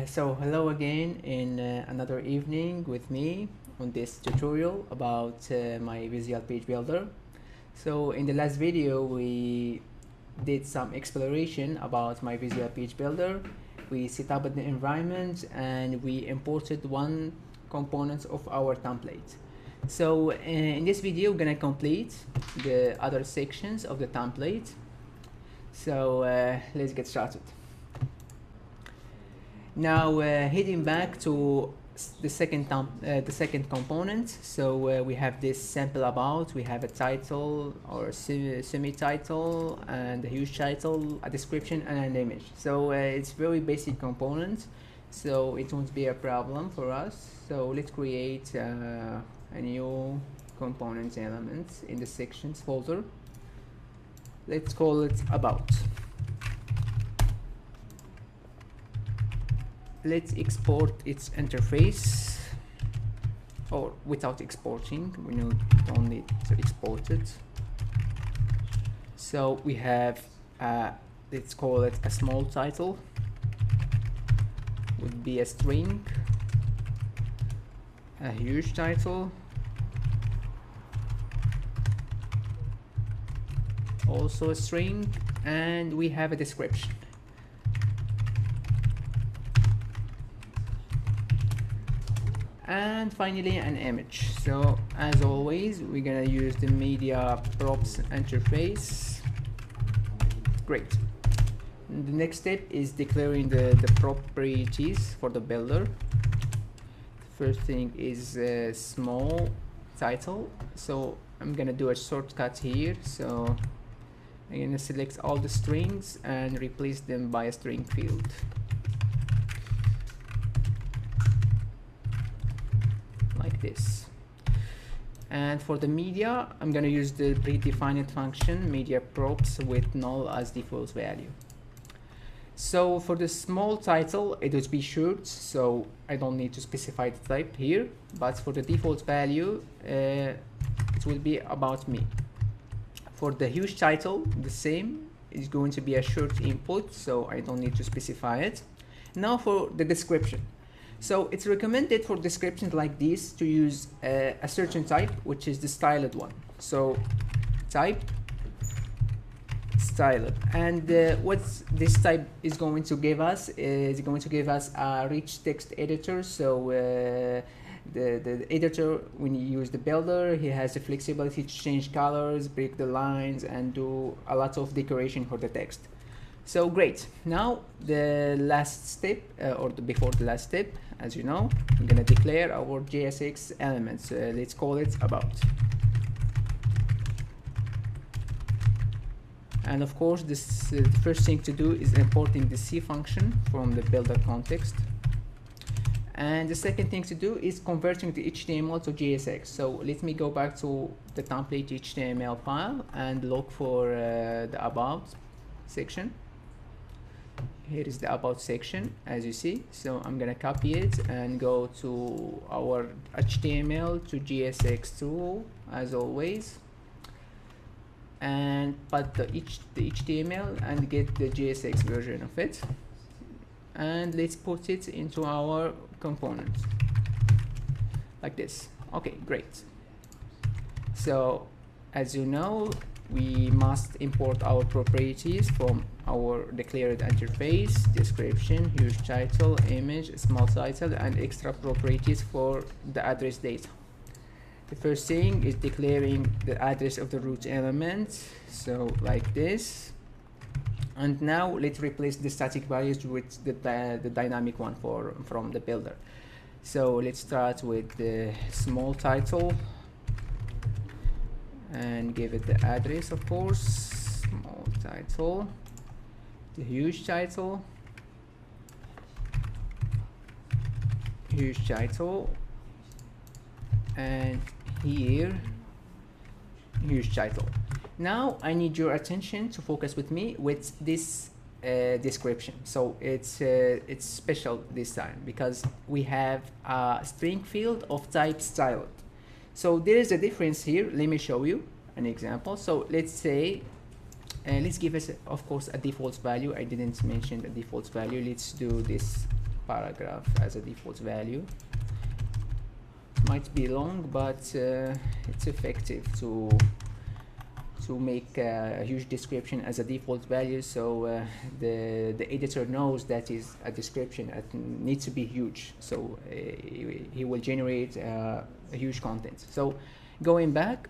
So hello again in another evening with me on this tutorial about my Visual Page Builder. So in the last video we did some exploration about my Visual Page Builder. We set up the environment and we imported one component of our template. So in this video we're gonna complete the other sections of the template. So let's get started. Now heading back to the second component. So we have this sample about, we have a title or semi-title and a huge title, a description and an image. So it's very basic component, so it won't be a problem for us. So let's create a new component element in the sections folder. Let's call it about. Let's export its interface, or without exporting, we don't need to export it. So we have let's call it a small title, would be a string, a huge title, also a string, and we have a description. And finally an image. So as always we're gonna use the media props interface. Great. And the next step is declaring the properties for the builder. The first thing is a small title, so I'm gonna do a shortcut here. So I'm gonna select all the strings and replace them by a string field. Like this. And for the media, I'm gonna use the predefined function media props with null as default value. So for the small title, it would be short, so I don't need to specify the type here, but for the default value it will be about me. For the huge title, the same, is going to be a short input, so I don't need to specify it. Now for the description. So it's recommended for descriptions like this to use a certain type, which is the styled one. So type styled, and what this type is going to give us is going to give us a rich text editor. So the editor, when you use the builder, he has the flexibility to change colors, break the lines, and do a lot of decoration for the text. So great. Now the last step, before the last step, as you know, I'm gonna declare our JSX elements. Let's call it about. And of course, the first thing to do is importing the C function from the builder context. And the second thing to do is converting the HTML to JSX. So let me go back to the template HTML file and look for the about section. Here is the about section, as you see. So I'm gonna copy it and go to our HTML to JSX tool as always, and put the HTML and get the JSX version of it, and let's put it into our component like this. Okay, great. So as you know, we must import our properties from our declared interface, description, huge title, image, small title, and extra properties for the address data. The first thing is declaring the address of the root element, so like this. And now let's replace the static values with the dynamic one from the builder. So let's start with the small title and give it the address, of course, small title, the huge title, and here huge title. Now I need your attention to focus with me with this description. So it's special this time because we have a string field of type styled. So there is a difference here. Let me show you an example. So let's say let's give us, of course, a default value. I didn't mention the default value. Let's do this paragraph as a default value. Might be long, but it's effective to make a huge description as a default value, so the editor knows that is a description that needs to be huge, so he will generate a huge content. So going back,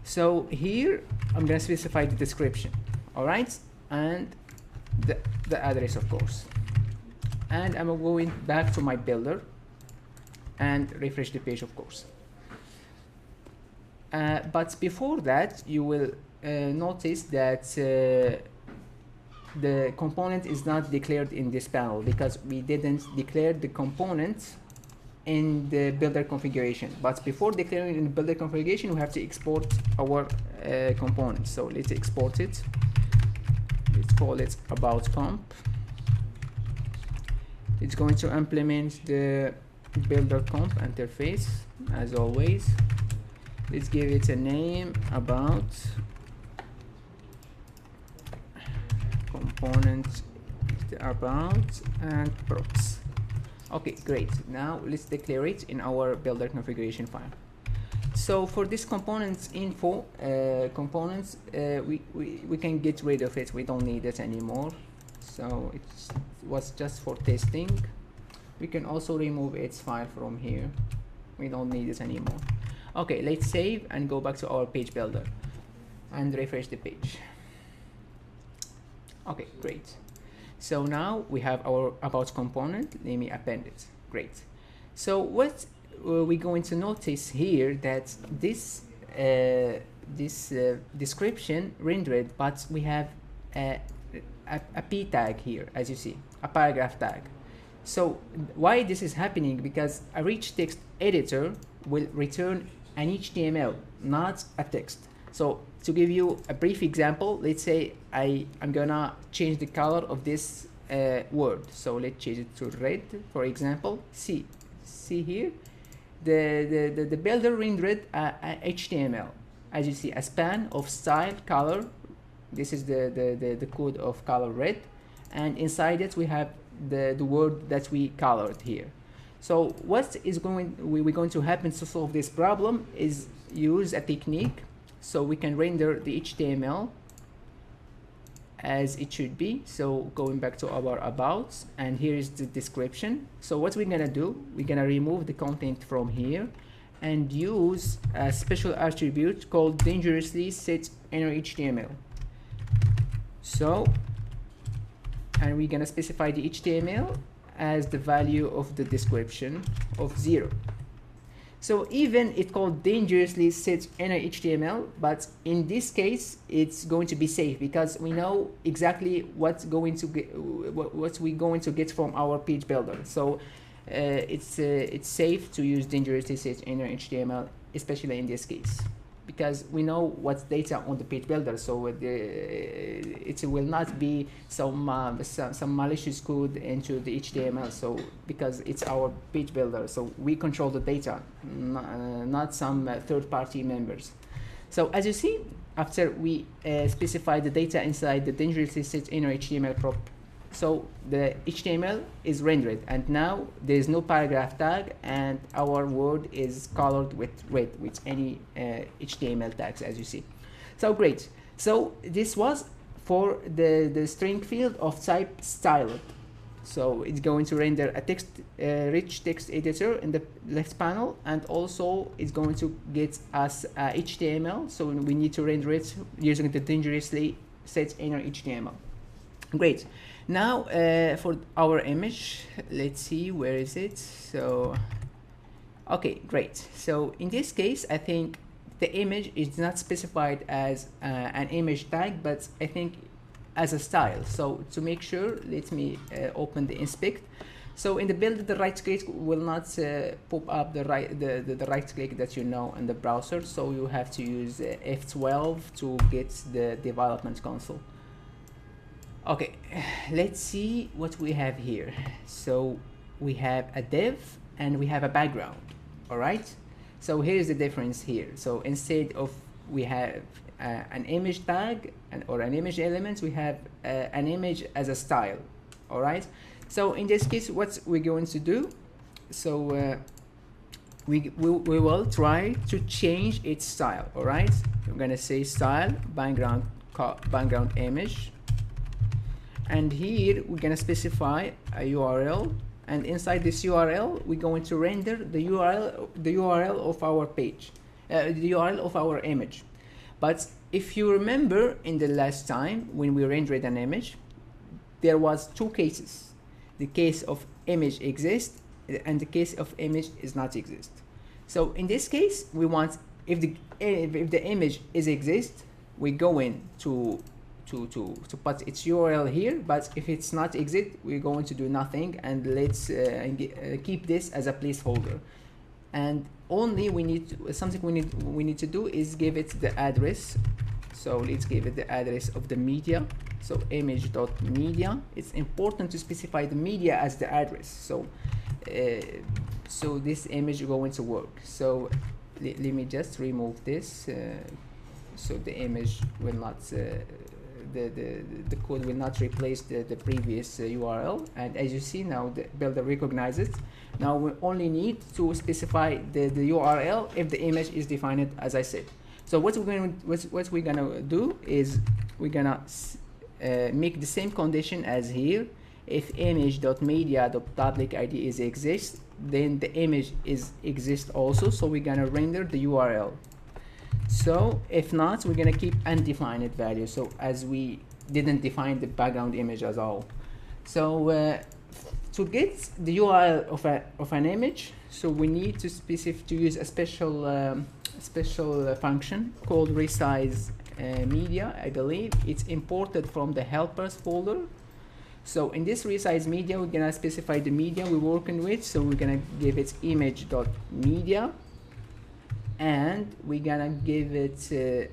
so here I'm going to specify the description, all right, and the address, of course, and I'm going back to my builder and refresh the page, of course. But before that, you will notice that the component is not declared in this panel because we didn't declare the component in the builder configuration. But before declaring in the builder configuration, we have to export our component. So let's export it. Let's call it about comp. It's going to implement the builder comp interface as always. Let's give it a name, about component, about, and props. Okay, great. Now let's declare it in our builder configuration file. So for this components info components, we can get rid of it. We don't need it anymore. So it was just for testing. We can also remove its file from here. We don't need it anymore. Okay, let's save and go back to our page builder and refresh the page. Okay, great. So now we have our about component. Let me append it. Great. So what we're going to notice here, that this description rendered, but we have a p tag here, as you see, a paragraph tag. So why this is happening? Because a rich text editor will return an HTML, not a text. So to give you a brief example, let's say I'm gonna change the color of this word. So let's change it to red, for example. See here, the builder rendered a HTML, as you see, a span of style color. This is the code of color red, and inside it we have the word that we colored here. So what is we're going to happen to solve this problem is use a technique so we can render the HTML as it should be. So going back to our about, and here is the description. So what we're gonna do, we're gonna remove the content from here and use a special attribute called dangerously set inner HTML. So, and we're gonna specify the HTML as the value of the description of 0. So even it's called dangerously set inner HTML, but in this case it's going to be safe because we know exactly what's going to get, what we're going to get from our page builder. So it's safe to use dangerously set inner HTML, especially in this case, because we know what's data on the page builder. So it will not be some malicious code into the HTML. So because it's our page builder, so we control the data, not some third-party members. So as you see, after we specify the data inside the dangerously set inner HTML prop, so the HTML is rendered, and now there is no paragraph tag, and our word is colored with red with any HTML tags, as you see. So great. So this was for the string field of type styled. So it's going to render a text, rich text editor in the left panel, and also it's going to get us HTML. So we need to render it using the dangerously set inner HTML. Great. Now for our image, let's see, where is it? So okay, great. So in this case, I think the image is not specified as an image tag, but I think as a style. So to make sure, let me open the inspect. So in the build, the right click will not pop up the right click that you know in the browser. So you have to use F12 to get the development console. Okay, let's see what we have here. So we have a div and we have a background. All right. So here's the difference here. So instead of we have an image tag or an image element, we have an image as a style. All right. So in this case, what we're going to do, so we will try to change its style. All right. We're gonna say style background image, and here we're gonna specify a URL, and inside this URL we're going to render the URL of our page, the URL of our image. But if you remember, in the last time when we rendered an image, there was two cases: the case of image exists and the case of image is not exist. So in this case, we want, if the image is exist, we go in to put its URL here. But if it's not exist, we're going to do nothing, and let's keep this as a placeholder. And only we need to do is give it the address. So let's give it the address of the media. So image.media. It's important to specify the media as the address. So so this image is going to work. So let me just remove this, so the image will not the code will not replace the previous URL. And as you see now, the builder recognizes it. Now we only need to specify the URL if the image is defined as I said. So what we're gonna do is we're gonna make the same condition as here. If image.media.public ID is exist, then the image is exist also. So we're gonna render the URL. So if not, we're gonna keep undefined value. So as we didn't define the background image at all. So to get the URL of an image, so we need to use a special function called resize media. I believe it's imported from the helpers folder. So in this resize media, we're gonna specify the media we're working with. So we're gonna give it image.media, and we're gonna give it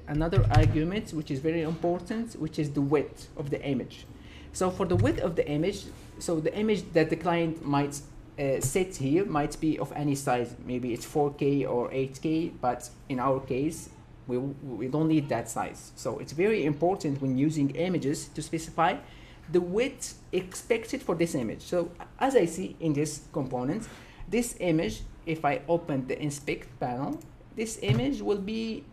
another argument which is very important, which is the width of the image. So for the width of the image, so the image that the client might set here might be of any size. Maybe it's 4K or 8K, but in our case we don't need that size. So it's very important when using images to specify the width expected for this image. So as I see in this component, this image, if I open the inspect panel, this image will be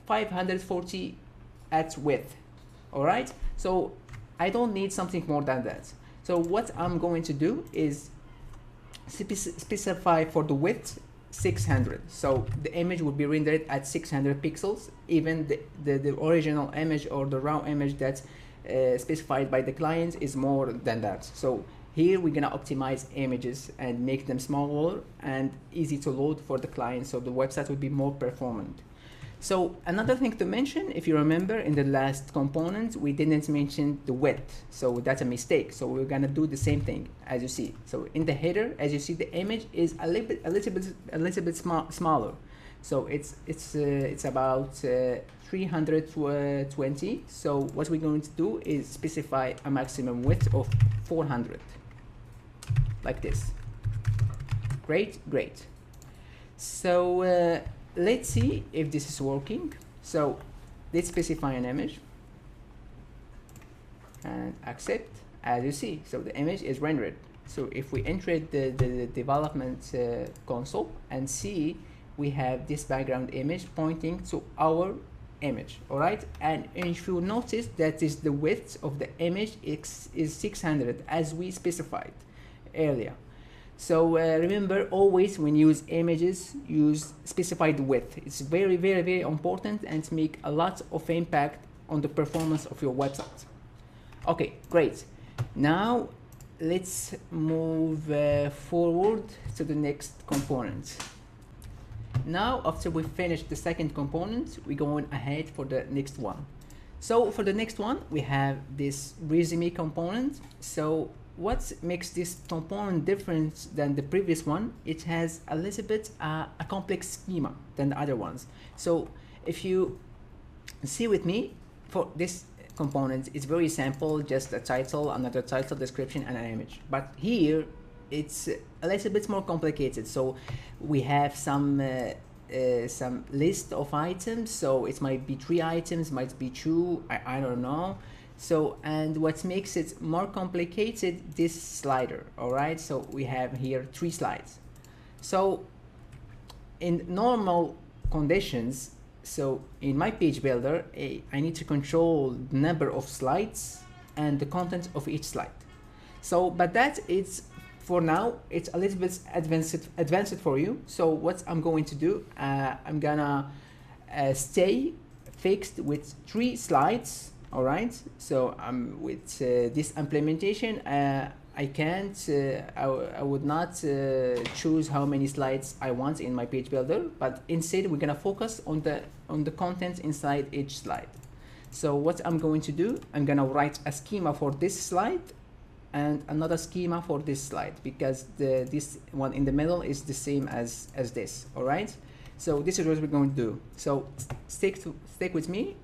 540 at width. All right, so I don't need something more than that. So what I'm going to do is specify for the width 600. So the image will be rendered at 600 pixels. Even the original image or the raw image that's specified by the client is more than that. So here we're gonna optimize images and make them smaller and easy to load for the client, so the website will be more performant. So another thing to mention, if you remember in the last component, we didn't mention the width. So that's a mistake. So we're gonna do the same thing as you see. So in the header, as you see, the image is a little bit smaller. So it's about 320. So what we're going to do is specify a maximum width of 400, like this. Great. So let's see if this is working. So let's specify an image and accept. As you see, so the image is rendered. So if we enter the development console and see, we have this background image pointing to our image. All right, and if you notice, that is the width of the image is 600 as we specified earlier. So remember, always when you use images, use specified width. It's very important and make a lot of impact on the performance of your website. Okay, great. Now let's move forward to the next component. Now after we finish the second component, we're going ahead for the next one. So for the next one, we have this resume component. So what makes this component different than the previous one? It has a little bit a complex schema than the other ones. So if you see with me, for this component, it's very simple, just a title, another title, description, and an image. But here it's a little bit more complicated. So we have some list of items. So it might be 3 items, might be 2, I don't know. So, and what makes it more complicated, this slider, all right? So we have here 3 slides. So in normal conditions, so in my page builder, I need to control the number of slides and the content of each slide. So, but that is, for now, it's a little bit advanced for you. So what I'm going to do, I'm gonna stay fixed with 3 slides, all right? So with this implementation, I can't, I would not choose how many slides I want in my page builder, but instead we're gonna focus on the content inside each slide. So what I'm going to do, I'm gonna write a schema for this slide and another schema for this slide, because this one in the middle is the same as this, all right? So this is what we're going to do. So stick with me.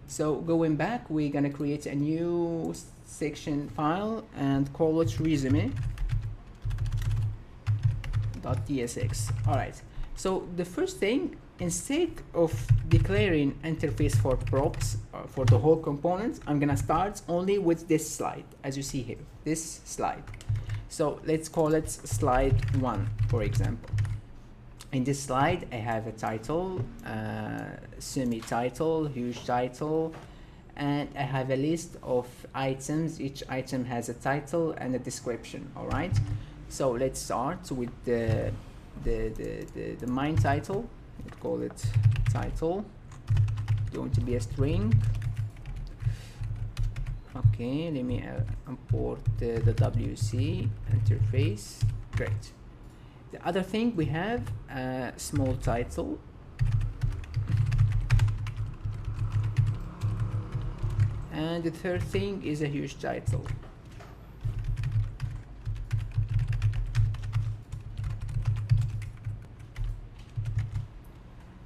So going back, we're gonna create a new section file and call it resume.tsx. All right. So the first thing, instead of declaring interface for props for the whole component, I'm gonna start only with this slide, as you see here, this slide. So let's call it slide 1, for example. In this slide, I have a title, semi-title, huge title, and I have a list of items. Each item has a title and a description, all right? So let's start with the main title. Let's call it title. It's going to be a string. Okay, let me import the WC interface. Great. The other thing, we have a small title. And the third thing is a huge title.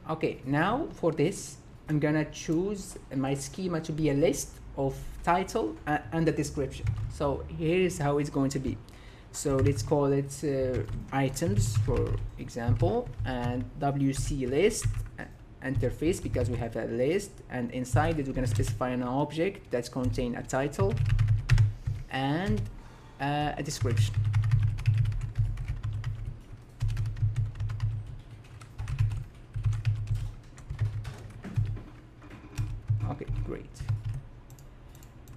Okay, now for this, I'm gonna choose my schema to be a list of title and the description. So here's how it's going to be. So let's call it items, for example, and WC list interface, because we have a list, and inside it we're going to specify an object that's contain a title and a description. Okay, great.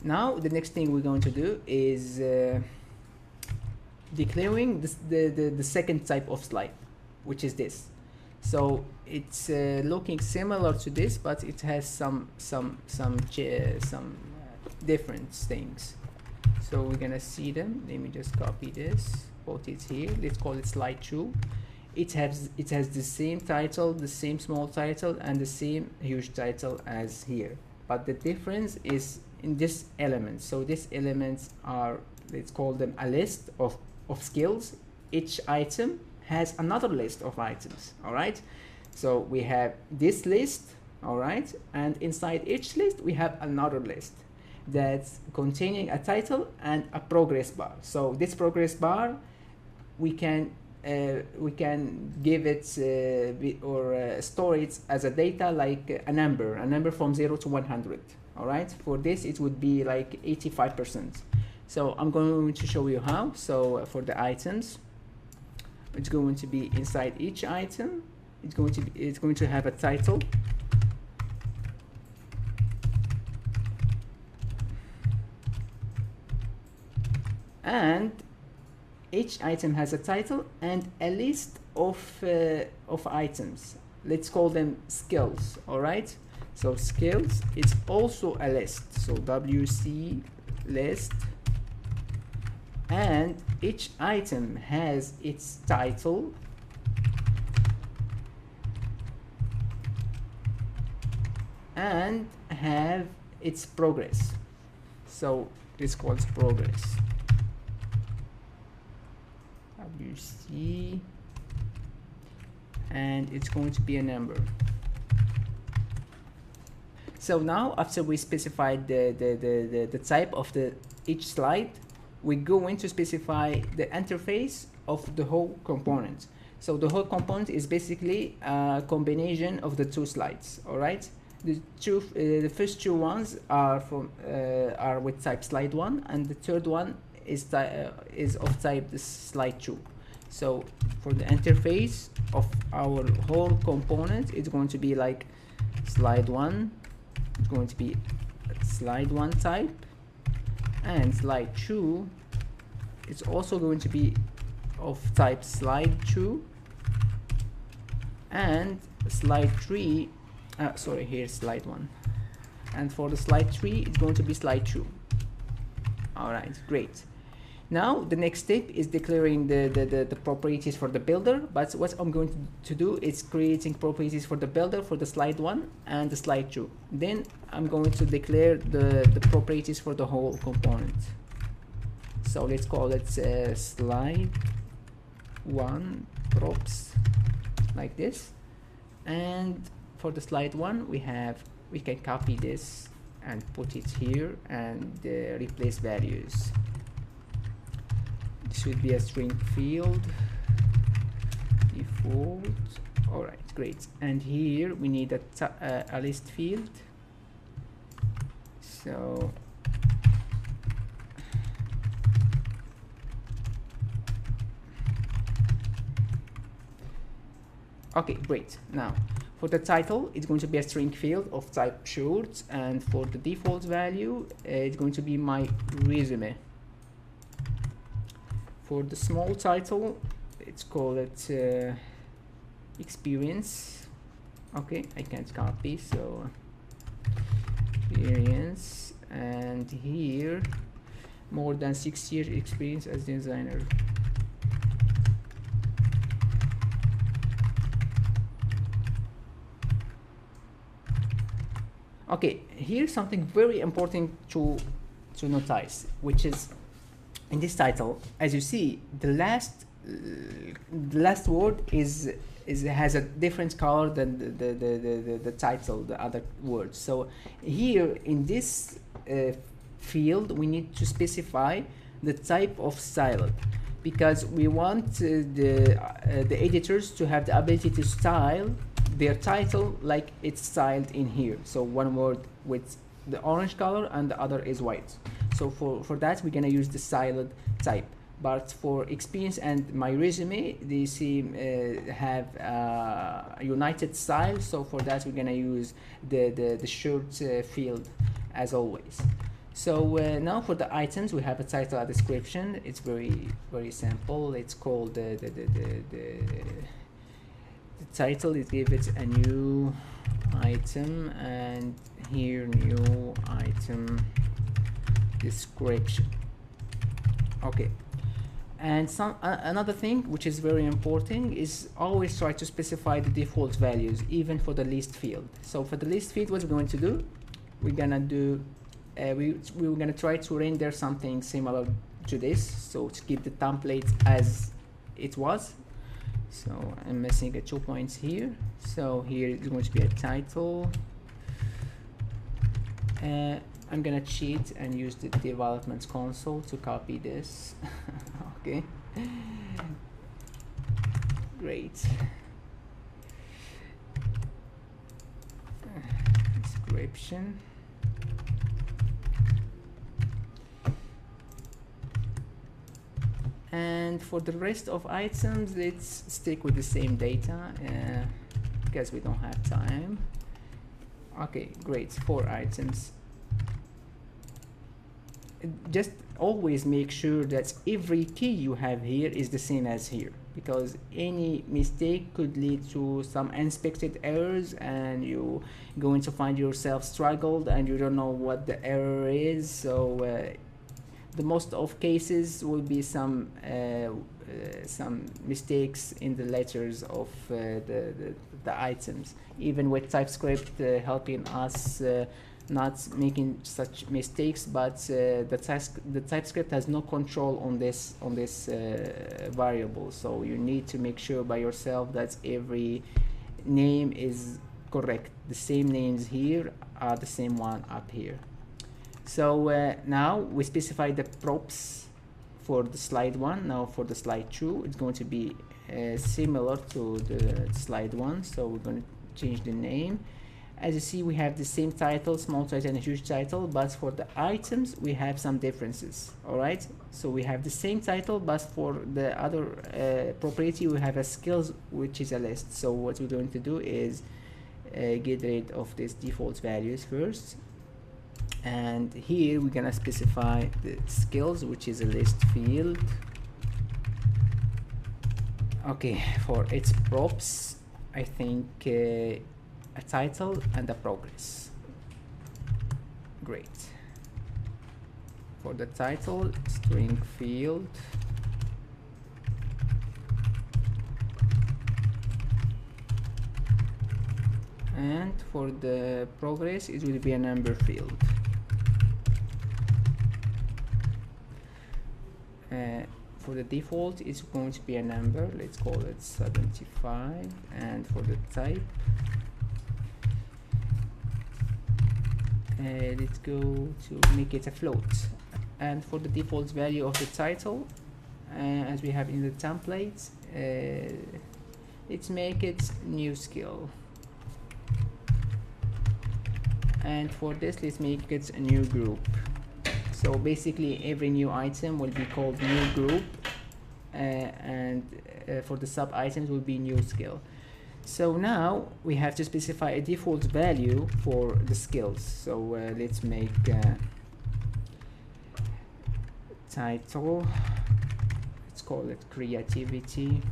Now the next thing we're going to do is declaring this, the second type of slide, which is this. So it's looking similar to this, but it has some different things. So we're gonna see them. Let me just copy this, put it here. Let's call it slide 2. It has the same title, the same small title, and the same huge title as here. But the difference is in this element. So these elements are, let's call them a list of skills. Each item has another list of items, all right? So we have this list, all right? And inside each list, we have another list that's containing a title and a progress bar. So this progress bar, we can give it or store it as a data, like a number from 0 to 100, all right? For this, it would be like 85%. So I'm going to show you how. So for the items, it's going to be inside each item. It's going to have a title, and each item has a title and a list of items. Let's call them skills, all right? So skills, it's also a list. So WC list, and each item has its title and have its progress. So this calls progress. WC, and it's going to be a number. So now, after we specified the type of each slide, we're going to specify the interface of the whole component. So the whole component is basically a combination of the two slides, all right? The first two ones are are with type slide 1, and the third one is of type slide 2. So for the interface of our whole component, it's going to be like slide 1, it's going to be slide 1 type, and slide 2 it's also going to be of type slide 2, and slide 3 sorry, here's slide 1, and for the slide 3 it's going to be slide 2. All right, great. Now the next step is declaring the properties for the builder, but what I'm going to do is creating properties for the builder for the slide 1 and the slide 2. Then I'm going to declare the properties for the whole component. So let's call it slide 1 props, like this. And for the slide 1 we can copy this and put it here and replace values. This should be a string field default. All right, great. And here we need a list field. So okay, great. Now for the title, it's going to be a string field of type short, and for the default value it's going to be my resume. For the small title, let's call it experience. Okay, I can't copy, so experience, and here more than 6 years experience as designer. Okay, here's something very important to notice, which is in this title, as you see, the last word has a different color than the title, the other words. So here in this field, we need to specify the type of style, because we want the editors to have the ability to style their title like it's styled in here. So one word with the orange color and the other is white. So for that we're gonna use the styled type. But for experience and my resume, they seem have a united style. So for that we're gonna use the short field as always. So now for the items, we have a title, a description. It's very simple. Let's call the title, is give it a new item, and here new item description. Okay, and another thing which is very important is always try to specify the default values even for the list field. So for the list field, what we're going to do, we're gonna do we're gonna try to render something similar to this, so to keep the template as it was. So I'm missing 2 points here. So here is going to be a title. I'm gonna cheat and use the development console to copy this. Okay, great. Description. And for the rest of items, let's stick with the same data because we don't have time. Okay, great. 4 items. Just always make sure that every key you have here is the same as here, because any mistake could lead to some unexpected errors and you going to find yourself struggled and you don't know what the error is. So the most of cases will be some mistakes in the letters of the items, even with TypeScript helping us not making such mistakes, but the TypeScript has no control on this variable. So you need to make sure by yourself that every name is correct. The same names here are the same one up here. So now we specify the props for the slide 1. Now for the slide 2, it's going to be similar to the slide 1. So we're going to change the name, As you see, we have the same title, small title and huge title, but for the items we have some differences. All right, so we have the same title, but for the other property we have a skills, which is a list. So what we're going to do is get rid of these default values first, and here we're gonna specify the skills, which is a list field. Okay, for its props, I think a title and a progress. Great. For the title, string field. And for the progress, it will be a number field. For the default, it's going to be a number. Let's call it 75. And for the type, let's go to make it a float. And for the default value of the title, as we have in the template, let's make it new skill. And for this, let's make it a new group. So basically every new item will be called new group, and for the sub items will be new skill. So now we have to specify a default value for the skills. So let's make title, let's call it creativity,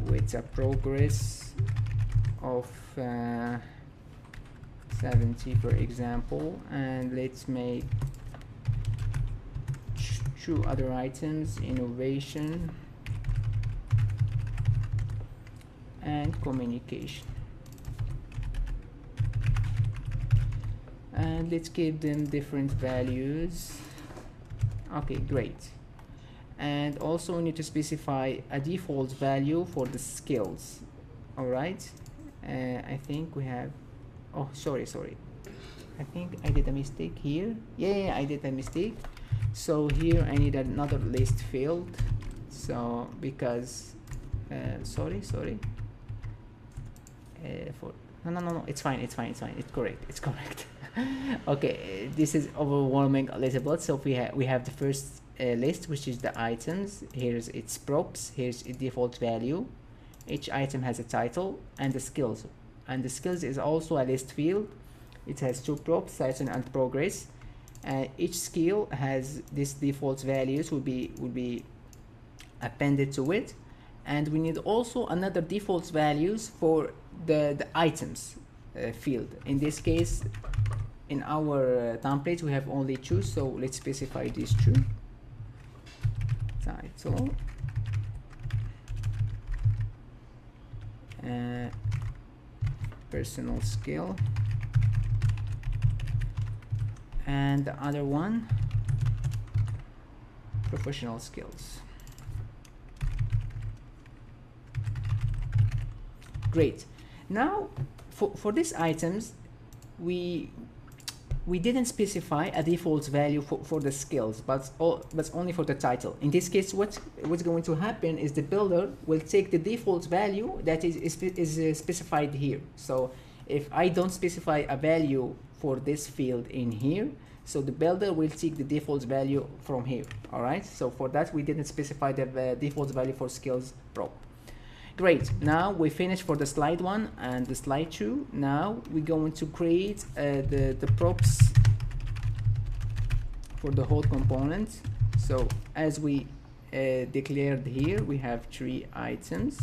with a progress of 70, for example, and let's make two other items, innovation and communication, and let's give them different values. Okay, great. And also we need to specify a default value for the skills. All right, I think we have, oh sorry, I think I did a mistake here. Yeah, I did a mistake. So here I need another list field. So because sorry, for no, it's fine, it's correct. Okay, this is overwhelming a little bit. So we have the first list, which is the items. Here's its props, here's its default value. Each item has a title, and the skills. And the skills is also a list field. It has two props, title and progress. Each skill has this default values will be appended to it, and we need also another default values for the items field. In this case, in our template we have only two, so let's specify these two. Title personal skill, and the other one professional skills. Great. Now for these items we didn't specify a default value for the skills, but only for the title. In this case, what's going to happen is the builder will take the default value that is specified here. So if I don't specify a value for this field in here, so the builder will take the default value from here. All right, so for that we didn't specify the default value for skills prop. Great. Now we finished for the slide 1 and the slide 2. Now we're going to create the props for the whole component. So as we declared here, we have 3 items.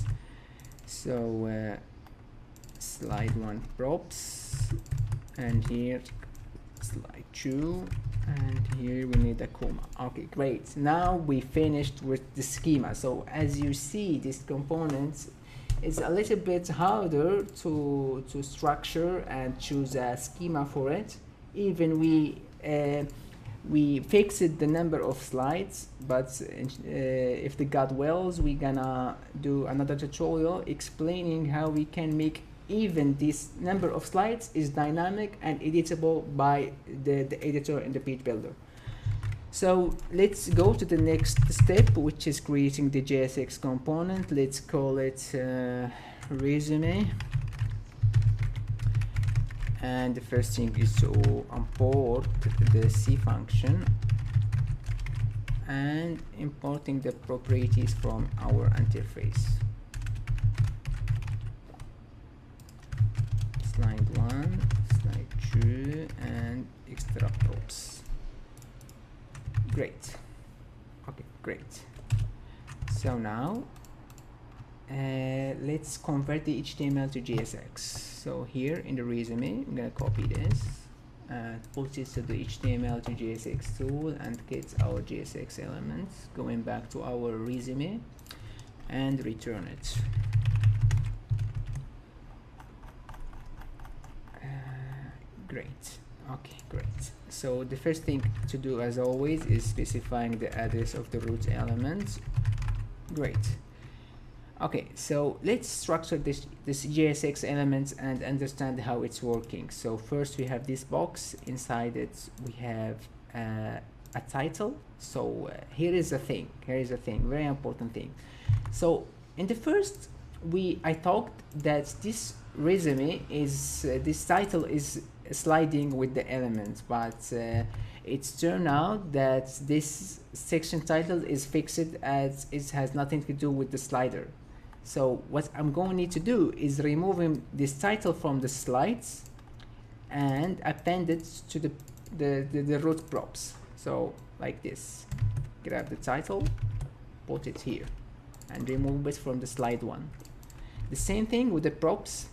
So slide 1 props, and here slide 2, and here we need a comma. Okay, great. Now we finished with the schema. So as you see, this component is a little bit harder to structure and choose a schema for it. Even we fixed the number of slides, but if the God wills, we're gonna do another tutorial explaining how we can make even this number of slides is dynamic and editable by the editor in the page builder. So let's go to the next step, which is creating the JSX component. Let's call it resume. And the first thing is to import the C function and importing the properties from our interface. Slide 1, slide 2, and extra props. Great. Okay, great. So now let's convert the HTML to JSX. So here in the resume, I'm gonna copy this and put it to the HTML to JSX tool and get our JSX elements, going back to our resume and return it. Great. Okay, great. So the first thing to do, as always, is specifying the address of the root element. Great. Okay, so let's structure this JSX elements and understand how it's working. So first we have this box. Inside it we have a title. So here is a thing. Very important thing. So in the first, I thought that this resume is this title is sliding with the elements, but it's turned out that this section title is fixed as it has nothing to do with the slider. So what I'm going to need to do is removing this title from the slides and append it to the root props. So like this, grab the title, put it here, and remove it from the slide 1. The same thing with the props.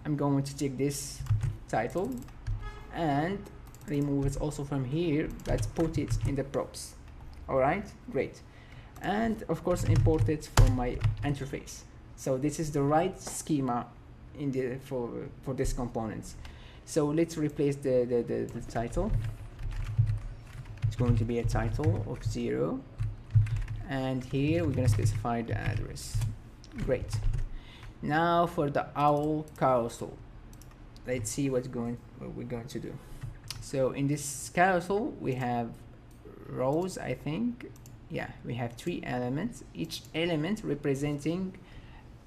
I'm going to take this title and remove it also from here, but put it in the props. All right, great. And of course import it from my interface. So this is the right schema in the for this component. So let's replace the title. It's going to be a title of 0, and here we're going to specify the address. Great. Now for the owl carousel, let's see what we're going to do. So in this carousel we have rows, I think. Yeah, we have 3 elements, each element representing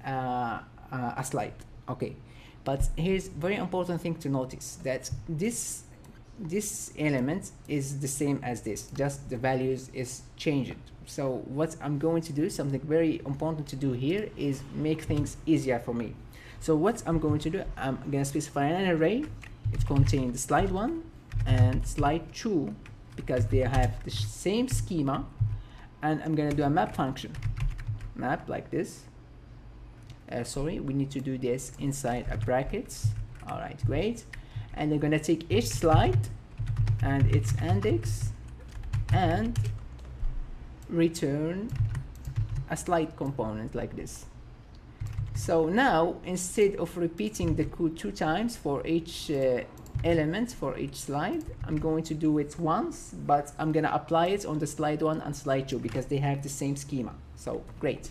a slide. Okay, but here's very important thing to notice, that this element is the same as this, just the values is changed. So what I'm going to do, something very important to do here, is make things easier for me. So what I'm going to do, I'm going to specify an array. It contains slide 1 and slide 2 because they have the same schema. And I'm gonna do a map function, map like this. Sorry, we need to do this inside a brackets. All right, great. And I'm gonna take each slide and its index and return a slide component like this. So now, instead of repeating the code 2 times for each element for each slide, I'm going to do it once, but I'm gonna apply it on the slide 1 and slide 2 because they have the same schema. So great.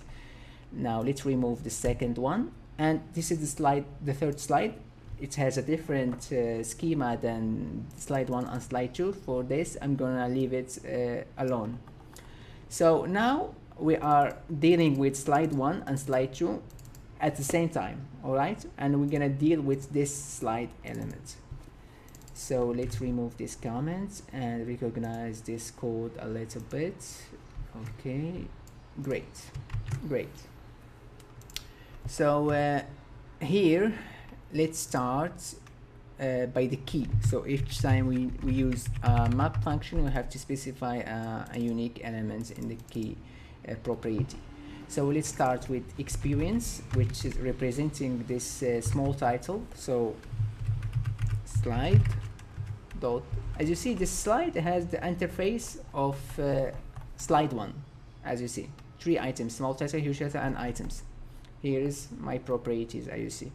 Now let's remove the second one, and this is the third slide. It has a different schema than slide 1 and slide 2. For this, I'm gonna leave it alone. So now we are dealing with slide 1 and slide 2 at the same time, all right? And we're gonna deal with this slide element. So let's remove these comments and recognize this code a little bit. Okay, great. So here, let's start by the key. So each time we use a map function, we have to specify a unique element in the key property. So let's start with experience, which is representing this small title. So slide dot, as you see, this slide has the interface of slide 1. As you see, 3 items: small title, huge title, and items. Here is my properties, as you see.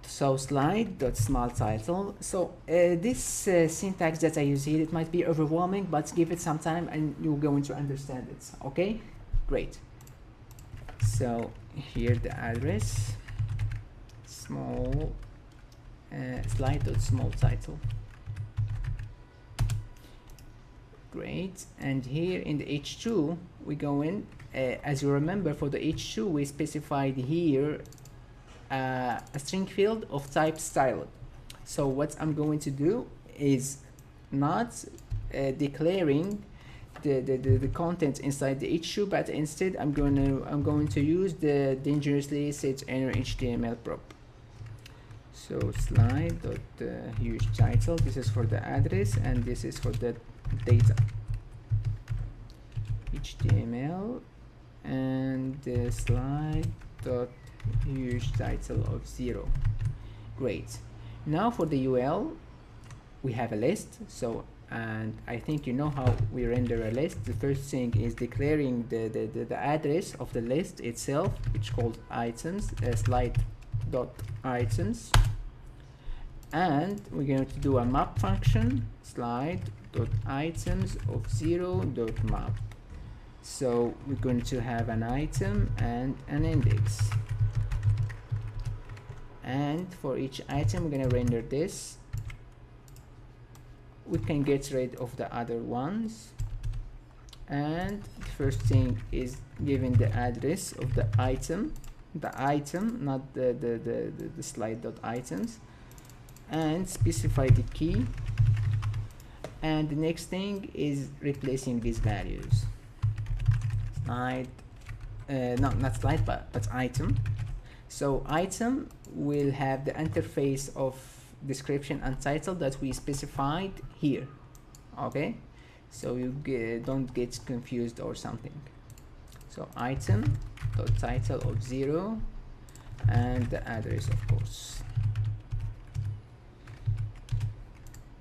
So slide dot small title. So this syntax that I use here, it might be overwhelming, but give it some time and you're going to understand it. Okay, great. So here the address, small slide dot small title. Great. And here in the h2 we go in, as you remember, for the h2 we specified here a string field of type styled. So what I'm going to do is not declaring the content inside the issue, but instead I'm going to use the dangerously set inner HTML prop. So slide dot huge title, this is for the address and this is for the data HTML, and slide dot huge title of 0. Great. Now for the UL we have a list, so and I think you know how we render a list. The first thing is declaring the address of the list itself, which called items, slide dot items, and we're going to do a map function, slide dot items of 0 dot map. So we're going to have an item and an index, and for each item we're going to render this. We can get rid of the other ones, and the first thing is giving the address of the item, not the slide dot items, and specify the key, and the next thing is replacing these values. Slide no, not slide, but item. So item will have the interface of description and title that we specified here. Okay, so you don't get confused or something. So item dot title of 0 and the address, of course.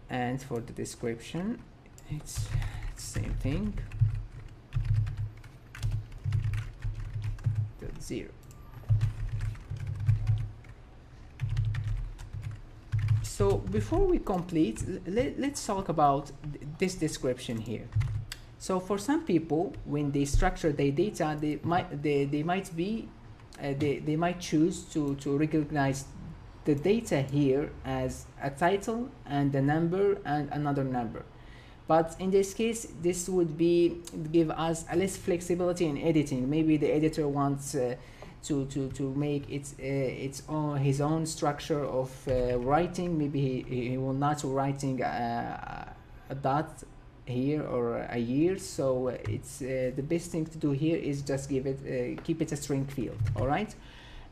And for the description it's the same thing, dot 0. So before we complete, let's talk about this description here. So for some people, when they structure their data, they might choose to recognize the data here as a title and a number and another number. But in this case, this would give us a less flexibility in editing. Maybe the editor wants to make his own structure of writing. Maybe he will not writing a dot here or a year. So it's the best thing to do here is just keep it a string field. All right.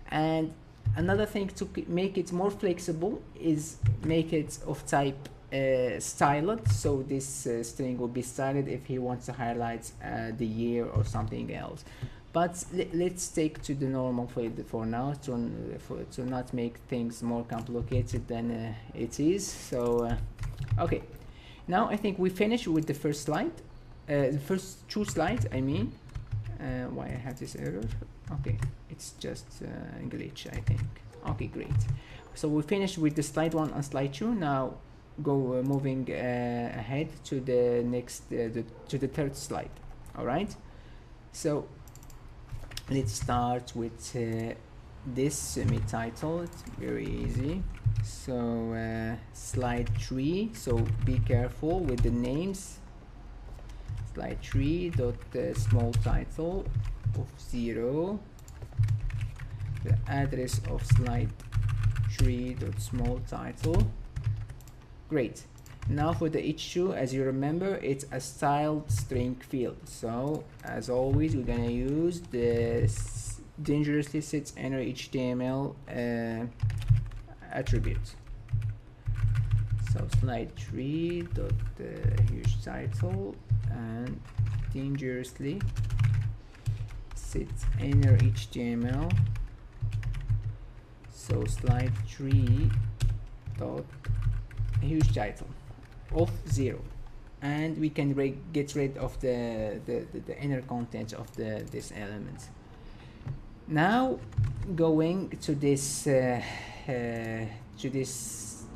And another thing to make it more flexible is make it of type styled. So this string will be styled if he wants to highlight the year or something else. But let's stick to the normal field for now to not make things more complicated than it is. So okay, now I think we finished with the first slide, the first two slides I mean. Why I have this error? Okay, it's just a glitch I think. Okay, great. So we finished with the slide 1 and slide 2. Now go moving ahead to the next to the third slide. All right, so let's start with this semi-title. It's very easy. So slide 3, so be careful with the names. Slide 3 dot small title of 0, the address of slide 3 dot small title. Great. Now for the issue, as you remember, it's a styled string field. So as always, we're gonna use the dangerously set inner HTML attribute. So slide 3 dot huge title and dangerously set inner HTML. So slide 3 dot huge title of 0, and we can get rid of the inner content of this element. Now going to this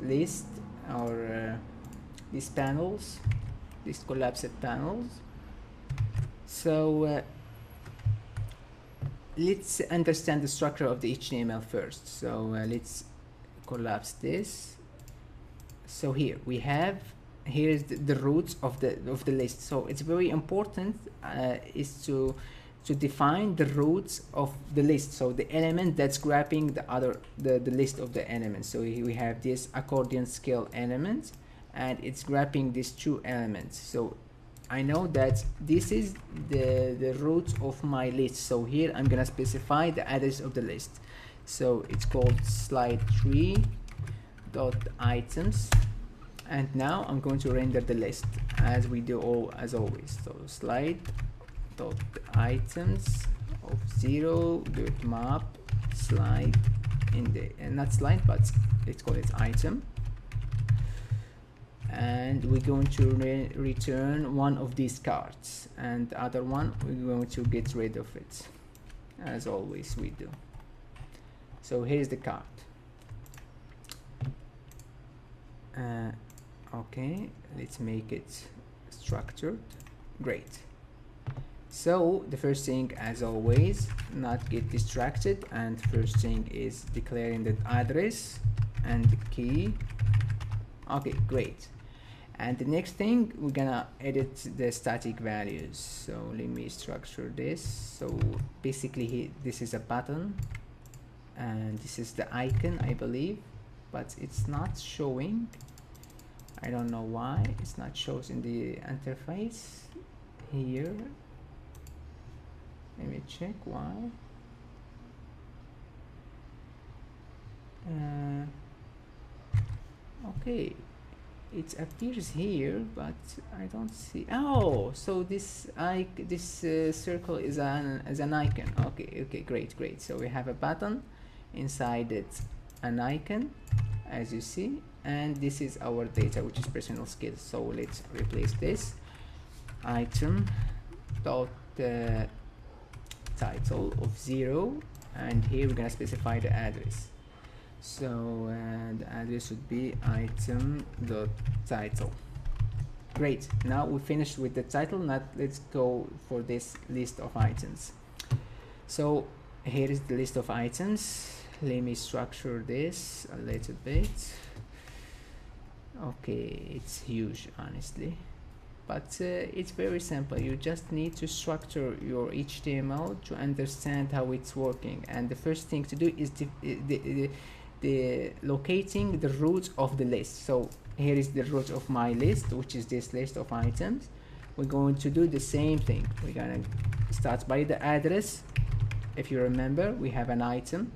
list or these panels, these collapsed panels. So let's understand the structure of the HTML first. So let's collapse this. So here we have, here's the roots of the list. So it's very important is to to define the roots of the list, so the element that's grabbing the list of the elements. So here we have this accordion scale element, and it's grabbing these two elements. So I know that this is the root of my list, so here I'm gonna specify the address of the list. So it's called slide 3 dot items, and now I'm going to render the list as we do as always. So slide dot items of 0 dot map slide not slide, but let's call it item, and we're going to return one of these cards, and the other one we're going to get rid of it as always we do. So here's the card. Okay, let's make it structured. Great. So the first thing, as always, not get distracted, and first thing is declaring the address and the key. Okay, great. And the next thing, we're gonna edit the static values. So let me structure this. So basically this is a button, and this is the icon, I believe, but it's not showing. I don't know why it's not shows in the interface here. Let me check why. Okay, it appears here, but I don't see. Oh, so this circle is an icon. Okay, great. So we have a button, inside it an icon, as you see, and this is our data, which is personal skills. So let's replace this item dot title of 0, and here we're gonna specify the address. So the address would be item dot title. Great. Now we finished with the title. Now let's go for this list of items. So here is the list of items. Let me structure this a little bit. Okay, it's huge, honestly, but it's very simple. You just need to structure your HTML to understand how it's working, and the first thing to do is the locating the root of the list. So here is the root of my list, which is this list of items. We're going to do the same thing. We're gonna start by the address. If you remember, we have an item,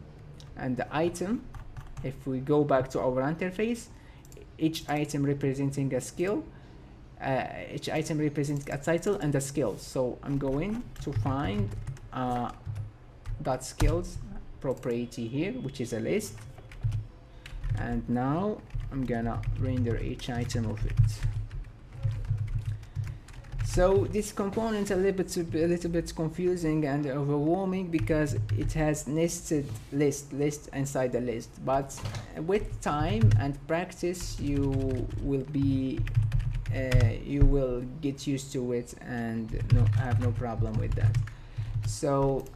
and the item, if we go back to our interface, each item representing a skill, each item representing a title and a skill. So I'm going to find dot skills property here, which is a list, and now I'm gonna render each item of it. So this component a little bit confusing and overwhelming because it has nested list inside the list, but with time and practice you will get used to it and have no problem with that. So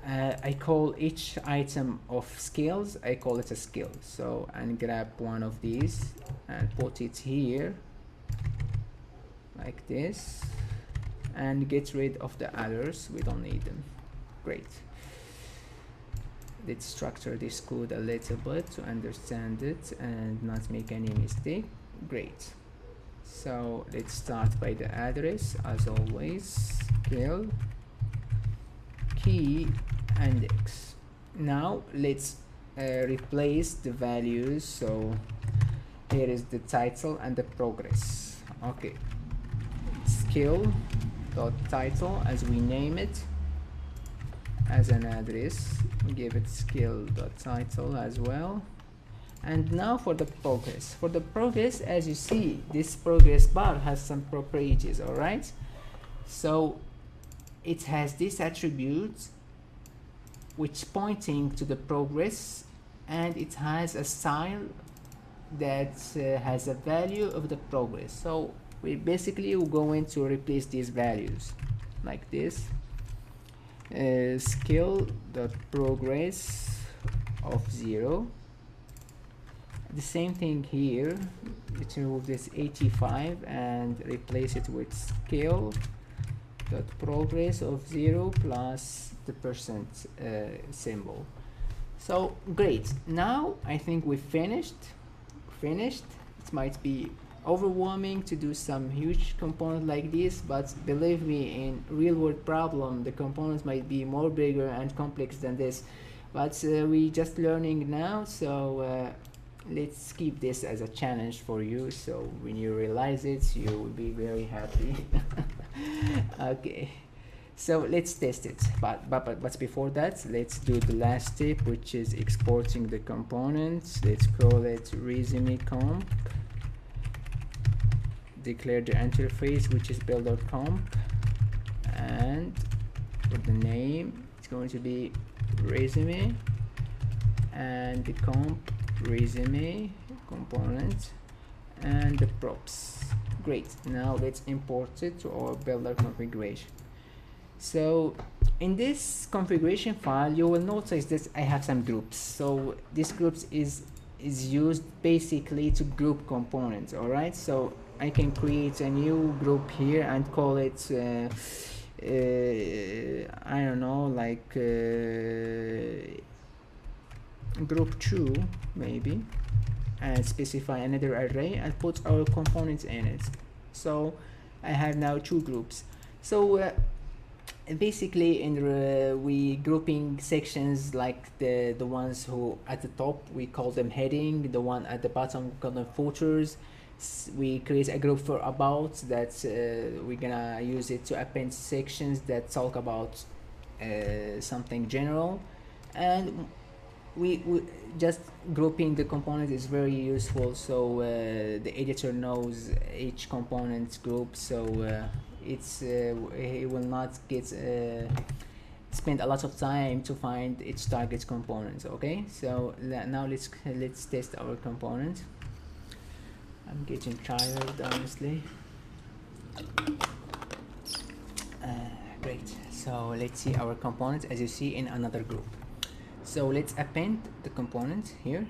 I call each item of skills, I call it a skill. So and grab one of these and put it here like this, and get rid of the others, we don't need them. Great. Let's structure this code a little bit to understand it and not make any mistake. Great. So let's start by the address, as always, skill, key, index. Now let's replace the values. So here is the title and the progress. Okay, skill dot title, as we name it, as an address, we give it skill dot title as well. And now for the progress. For the progress, as you see, this progress bar has some properties. All right, so it has this attribute which pointing to the progress, and it has a style that has a value of the progress. So we basically are going to replace these values like this. Skill dot progress of 0. The same thing here. Let's remove this 85 and replace it with skill dot progress of 0 plus the percent symbol. So great, now I think we finished. It might be overwhelming to do some huge component like this, but believe me, in real world problem the components might be more bigger and complex than this, but we just learning now, so let's keep this as a challenge for you, so when you realize it you will be very happy. Okay, so let's test it, but before that let's do the last step, which is exporting the components. Let's call it resume comp, declare the interface, which is build.comp, and for the name it's going to be resume, and the comp resume component, and the props. Great, now let's import it to our builder configuration. So in this configuration file you will notice that I have some groups. So this groups is used basically to group components. All right, so I can create a new group here and call it I don't know, like group 2 maybe, and specify another array and put our components in it. So I have now 2 groups. So basically in we grouping sections, like the ones who at the top we call them heading, the one at the bottom we call them footers. We create a group for about that we're gonna use it to append sections that talk about something general, and we just grouping the component is very useful, so the editor knows each component group, so it's he will not get spend a lot of time to find its target components. Okay, so now let's test our component. I'm getting tired, honestly. Great, so let's see our components as you see in another group. So let's append the component here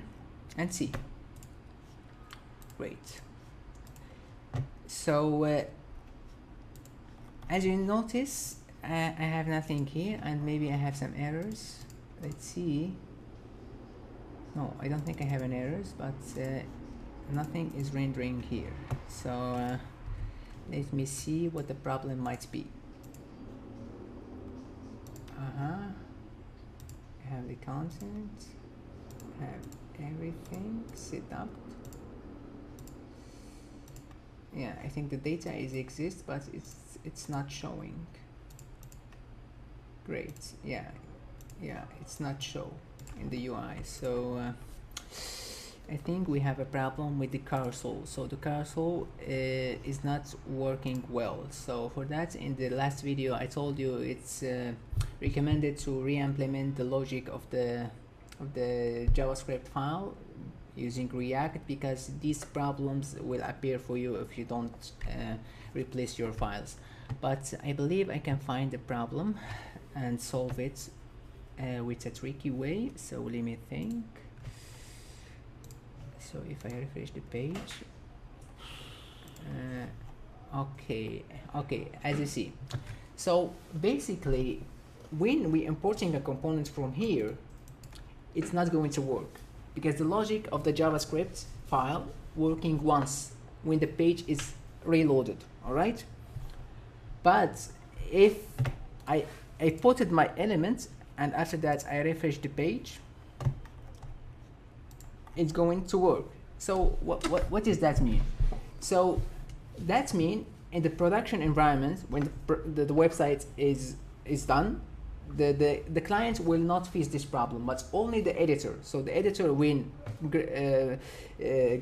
and see. Great. So as you notice, I have nothing here, and maybe I have some errors. Let's see. No, I don't think I have any errors, but nothing is rendering here. So let me see what the problem might be. I have the content, have everything set up. Yeah, I think the data exists, but it's not showing. Great, yeah, it's not show in the UI. So I think we have a problem with the carousel. So the carousel is not working well. So for that, in the last video I told you it's recommended to re-implement the logic of the JavaScript file using React, because these problems will appear for you if you don't replace your files. But I believe I can find the problem and solve it with a tricky way. So let me think. So if I refresh the page, okay, as you see, so basically when we importing a component from here, it's not going to work, because the logic of the JavaScript file working once when the page is reloaded. All right, but if I putted my elements and after that I refresh the page, it's going to work. So what does that mean? So that means in the production environment, when the website is done, the client will not face this problem, but only the editor. So the editor, when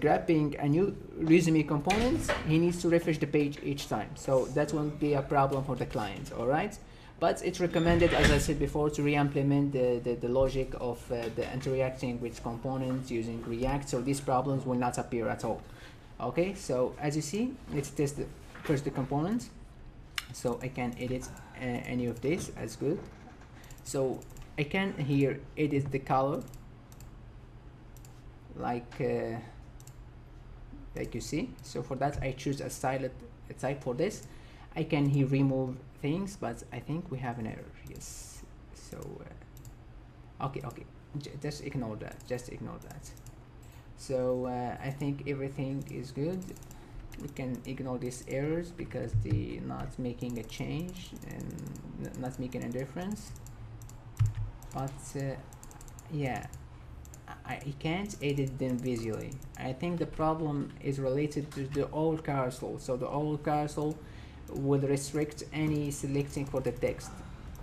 grabbing a new resume component, he needs to refresh the page each time. So that won't be a problem for the client. All right. But it's recommended, as I said before, to re-implement the logic of the interacting with components using React, so these problems will not appear at all. Okay, so as you see, let's test first the components. So I can edit any of this as good. So I can here edit the color, like you see. So for that I choose a style type for this. I can here remove things, but I think we have an error. Yes. So okay, just ignore that. Just ignore that. So I think everything is good. We can ignore these errors because they're not making a change and not making a difference. But yeah, I can't edit them visually. I think the problem is related to the old carousel. So the old carousel will restrict any selecting for the text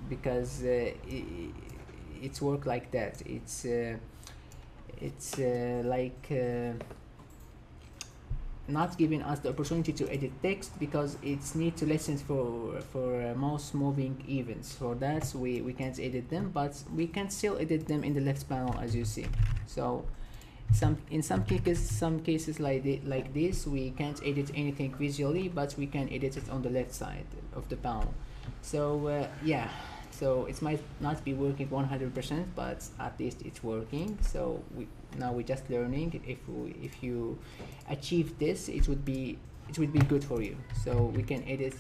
because it's work like that. It's like not giving us the opportunity to edit text because it's need to listen for mouse moving events. For that we can't edit them, but we can still edit them in the left panel as you see. So in some cases like this we can't edit anything visually, but we can edit it on the left side of the panel. So yeah, so it might not be working 100%, but at least it's working. So now we're just learning. If you achieve this, it would be good for you. So we can edit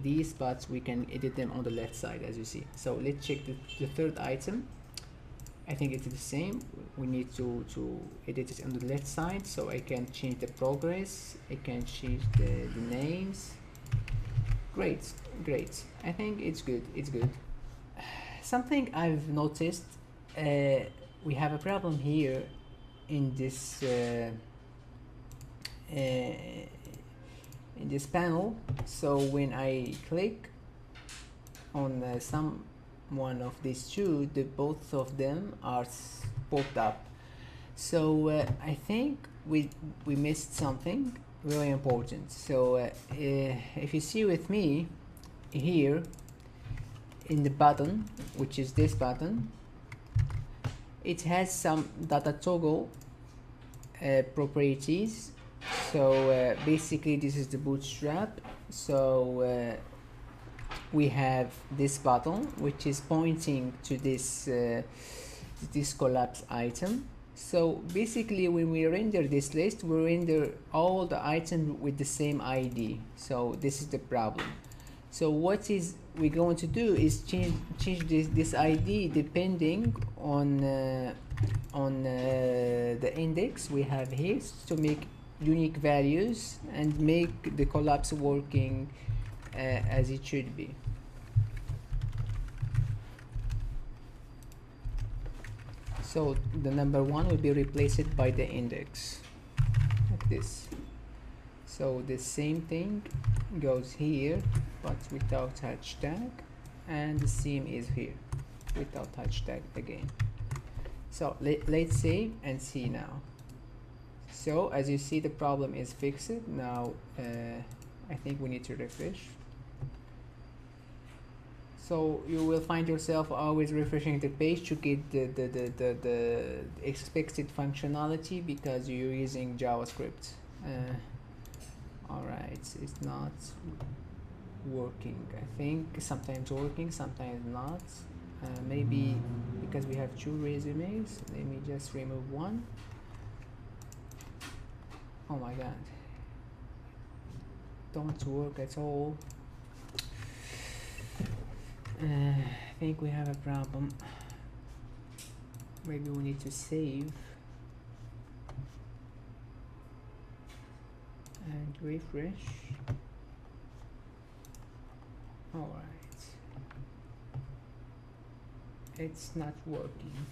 these, but we can edit them on the left side as you see. So let's check the third item. I think it's the same. We need to edit it on the left side, so I can change the progress, I can change the names. Great. I think it's good. Something I've noticed, we have a problem here in this panel. So when I click on some one of these two, both of them are popped up. So I think we missed something really important. So if you see with me here in the button, which is this button, it has some data toggle properties. So basically this is the bootstrap. So we have this button which is pointing to this this collapse item. So basically when we render this list, we render all the items with the same ID. So this is the problem. So what is we're going to do is change this ID depending on the index we have here to make unique values and make the collapse working as it should be. So the number 1 will be replaced by the index like this. So the same thing goes here but without hashtag, and the same is here without hashtag again. So let's save and see now. So as you see, the problem is fixed now. I think we need to refresh. So you will find yourself always refreshing the page to get the expected functionality because you're using JavaScript. Alright, it's not working. I think sometimes working, sometimes not. Maybe because we have 2 resumes. Let me just remove one. Oh my god, don't work at all. I think we have a problem. Maybe we need to save and refresh. Alright, it's not working.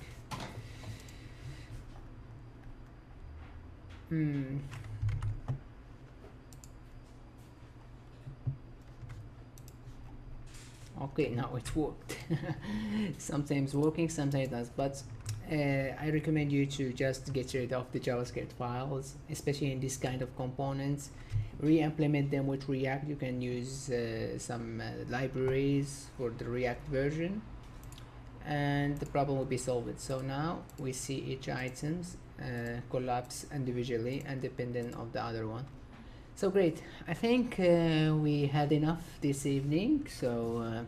Okay, now it worked. Sometimes working, sometimes not, but I recommend you to just get rid of the JavaScript files, especially in this kind of components. Re-implement them with React. You can use some libraries for the React version, and the problem will be solved. So now we see each items collapse individually and dependent of the other one. So great, I think we had enough this evening, so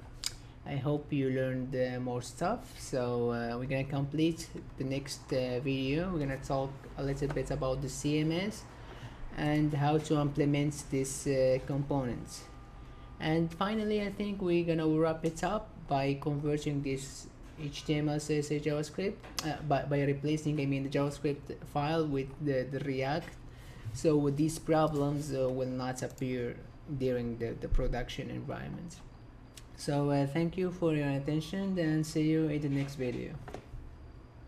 I hope you learned more stuff. So we're gonna complete the next video. We're gonna talk a little bit about the CMS and how to implement this component. And finally, I think we're gonna wrap it up by converting this HTML, CSS, JavaScript by replacing, I mean, the JavaScript file with the React, so these problems will not appear during the production environment. So thank you for your attention, and see you in the next video.